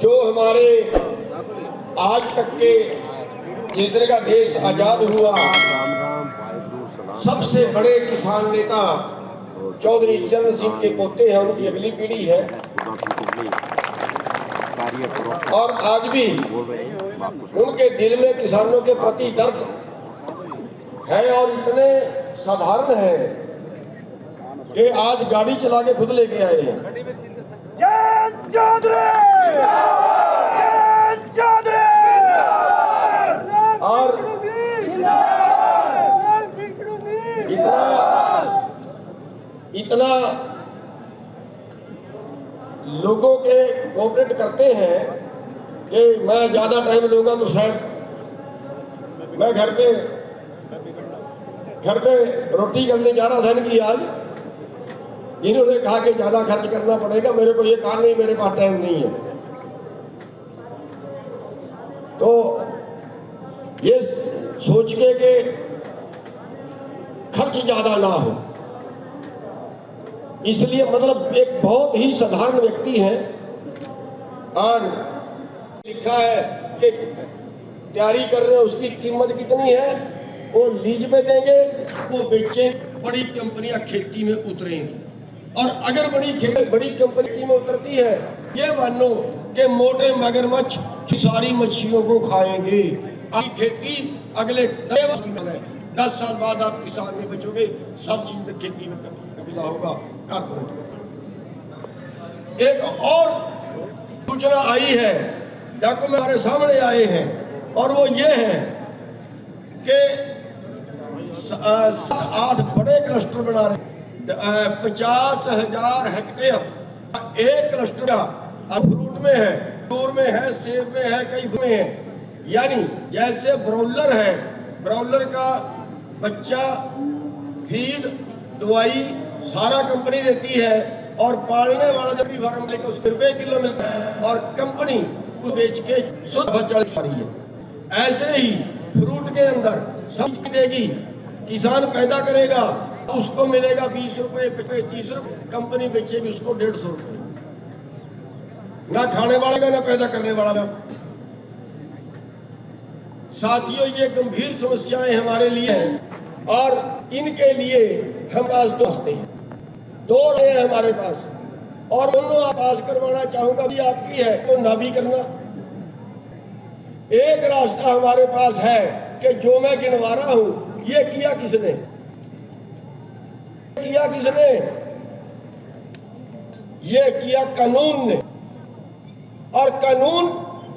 जो हमारे आज तक के जिस तरह का देश आजाद हुआ सबसे बड़े किसान नेता चौधरी चरण सिंह के पोते हैं, उनकी अगली पीढ़ी है। और आज भी उनके दिल में किसानों के प्रति दर्द है और इतने साधारण है कि आज गाड़ी चला के खुद लेके आए हैं। और इतना लोगों के कोऑपरेट करते हैं कि मैं ज्यादा टाइम लूंगा तो शायद मैं घर पे रोटी करने जा रहा था इनकी आज, इन्होंने कहा कि ज्यादा खर्च करना पड़ेगा, मेरे को ये कहा नहीं, मेरे पास टाइम नहीं है। तो ये सोच के कि खर्च ज्यादा ना हो, इसलिए मतलब एक बहुत ही साधारण व्यक्ति हैं। और लिखा है कि तैयारी कर रहे हैं, उसकी कीमत कितनी है, वो लीज पे देंगे, वो बेचे, बड़ी कंपनियां खेती में उतरेंगी। और अगर बड़ी कंपनी में उतरती है, ये मानो कि मोटे मगरमच्छ सारी मच्छियों को खाएंगे। आपकी खेती अगले 10 साल बाद आप किसान नहीं बचोगे, सब चीज में खेती में कब्जा होगा कारपोरेट। एक और सूचना आई है, डॉक्यूमेंट हमारे सामने आए हैं, और वो ये है कि 7-8 बड़े क्लस्टर बना रहे, 50,000 हेक्टेयर एक क्लस्टर का। फ्रूट में है, अंगूर में है, सेब में है, कई में है। यानी जैसे ब्रॉयलर है, ब्रॉयलर का बच्चा, फीड, दवाई सारा कंपनी देती है, और पालने वाला जब भी फार्म लेकर उसको रुपए किलो मिलता है, और कंपनी को बेच के शुद्ध चढ़ रही है। ऐसे ही फ्रूट के अंदर सब देगी, किसान पैदा करेगा, उसको मिलेगा 20 रुपए, 25 रुपए, कंपनी बेचेगी उसको 150 रुपए। ना खाने वाला का, ना पैदा करने वाला का। साथियों, ये गंभीर समस्याएं हमारे लिए हैं, और इनके लिए हम पास दो रहे हैं हमारे पास, और दोनों आप पास करवाना चाहूंगा भी आपकी है तो ना भी करना। एक रास्ता हमारे पास है कि जो मैं गिनवा रहा हूं, ये किया किसने? ये किया कानून ने। और कानून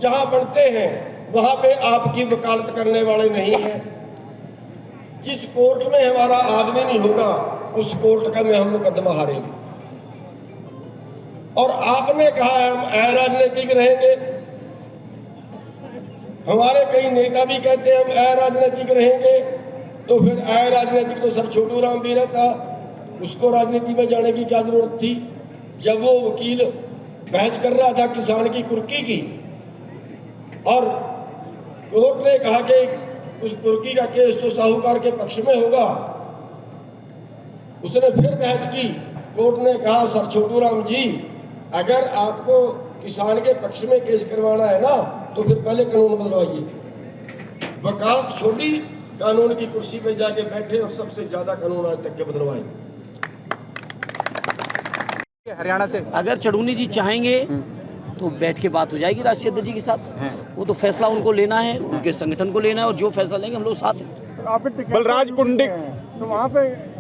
जहां बनते हैं वहां पे आपकी वकालत करने वाले नहीं है। जिस कोर्ट में हमारा आदमी नहीं होगा, उस कोर्ट का में हम मुकदमा हारेंगे। और आपने कहा है हम अराजनीतिक रहेंगे, हमारे कई नेता भी कहते हैं हम अराजनीतिक रहेंगे, तो फिर अराजनीतिक तो सर छोटू राम भी रहता, उसको राजनीति में जाने की क्या जरूरत थी? जब वो वकील बहस कर रहा था किसान की कुर्की की, और कोर्ट ने कहा कि उस कुर्की का केस तो साहूकार के पक्ष में होगा, उसने फिर बहस की। कोर्ट ने कहा सर छोटू राम जी, अगर आपको किसान के पक्ष में केस करवाना है ना, तो फिर पहले कानून बदलवाइए। वकालत छोड़ी, कानून की कुर्सी पे जाके बैठे, और सबसे ज्यादा कानून आज तक के बदलवाए। हरियाणा से अगर चढ़ूनी जी चाहेंगे तो बैठ के बात हो जाएगी राष्ट्रीय अध्यक्ष जी के साथ। वो तो फैसला उनको लेना है, उनके संगठन को लेना है, और जो फैसला लेंगे हम लोग साथ हैं। बलराज पुंडिक तो वहाँ पे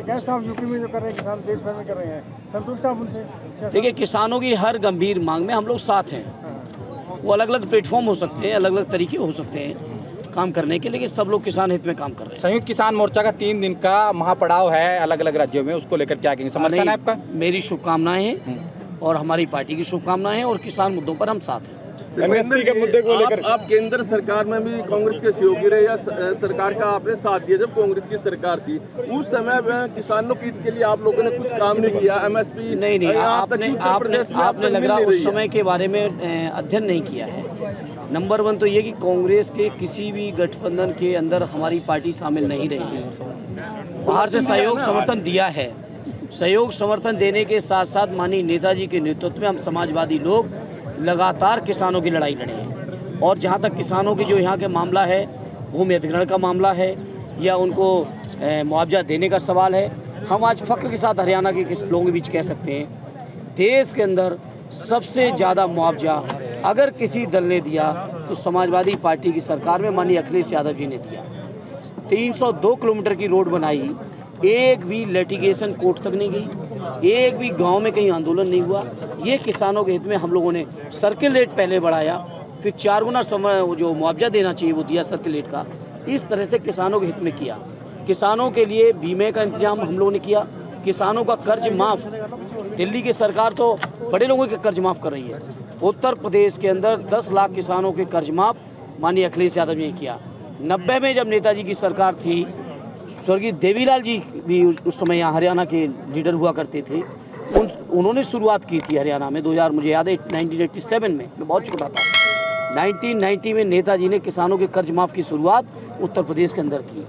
साहब यूपी में जो कर रहे हैं, किसान देश भर में कर रहे हैं, संतुष्ट आप उनसे? देखिए, किसानों की हर गंभीर मांग में हम लोग साथ हैं। वो अलग अलग प्लेटफॉर्म हो सकते हैं, अलग अलग तरीके हो सकते हैं काम करने के, लेकिन सब लोग किसान हित में काम कर रहे हैं। संयुक्त किसान मोर्चा का 3 दिन का महापड़ाव है अलग अलग राज्यों में, उसको लेकर क्या कहेंगे? समर्थन है आपका? मेरी शुभकामनाएं हैं और हमारी पार्टी की शुभकामनाएं हैं, और किसान मुद्दों पर हम साथ हैं। एमएसपी के मुद्दे को लेकर आप केंद्र सरकार में भी कांग्रेस के सहयोगी रहे, या सरकार का आपने साथ दिया जब कांग्रेस की सरकार थी, उस समय में किसानों की हित के लिए आप लोगों ने कुछ काम नहीं किया? एमएसपी नहीं, आपने लग रहा उस समय के बारे में अध्ययन नहीं किया है। नंबर 1 तो ये कि कांग्रेस के किसी भी गठबंधन के अंदर हमारी पार्टी शामिल नहीं रही है। बाहर से सहयोग समर्थन दिया है। सहयोग समर्थन देने के साथ साथ माननीय नेताजी के नेतृत्व में हम समाजवादी लोग लगातार किसानों की लड़ाई लड़े हैं। और जहाँ तक किसानों की जो यहाँ के मामला है, भूमि अधिग्रहण का मामला है या उनको मुआवजा देने का सवाल है, हम आज फ़ख्र के साथ हरियाणा के लोगों के बीच कह सकते हैं, देश के अंदर सबसे ज़्यादा मुआवजा अगर किसी दल ने दिया तो समाजवादी पार्टी की सरकार में माननीय अखिलेश यादव जी ने दिया। 302 किलोमीटर की रोड बनाई, एक भी लिटिगेशन कोर्ट तक नहीं गई, एक भी गांव में कहीं आंदोलन नहीं हुआ। ये किसानों के हित में हम लोगों ने सर्किल रेट पहले बढ़ाया, फिर 4 गुना समय जो मुआवजा देना चाहिए वो दिया सर्किल रेट का। इस तरह से किसानों के हित में किया। किसानों के लिए बीमे का इंतजाम हम लोगों ने किया, किसानों का कर्ज माफ़। दिल्ली की सरकार तो बड़े लोगों के कर्ज माफ़ कर रही है। उत्तर प्रदेश के अंदर 10 लाख किसानों के कर्ज माफ़ माननीय अखिलेश यादव जी ने किया। 90 में जब नेताजी की सरकार थी, स्वर्गीय देवीलाल जी भी उस समय यहाँ हरियाणा के लीडर हुआ करते थे, उन्होंने शुरुआत की थी हरियाणा में 2000 मुझे याद है 1987 में, मैं बहुत छोटा था। 1990 में नेताजी ने किसानों के कर्ज माफ़ की शुरुआत उत्तर प्रदेश के अंदर की।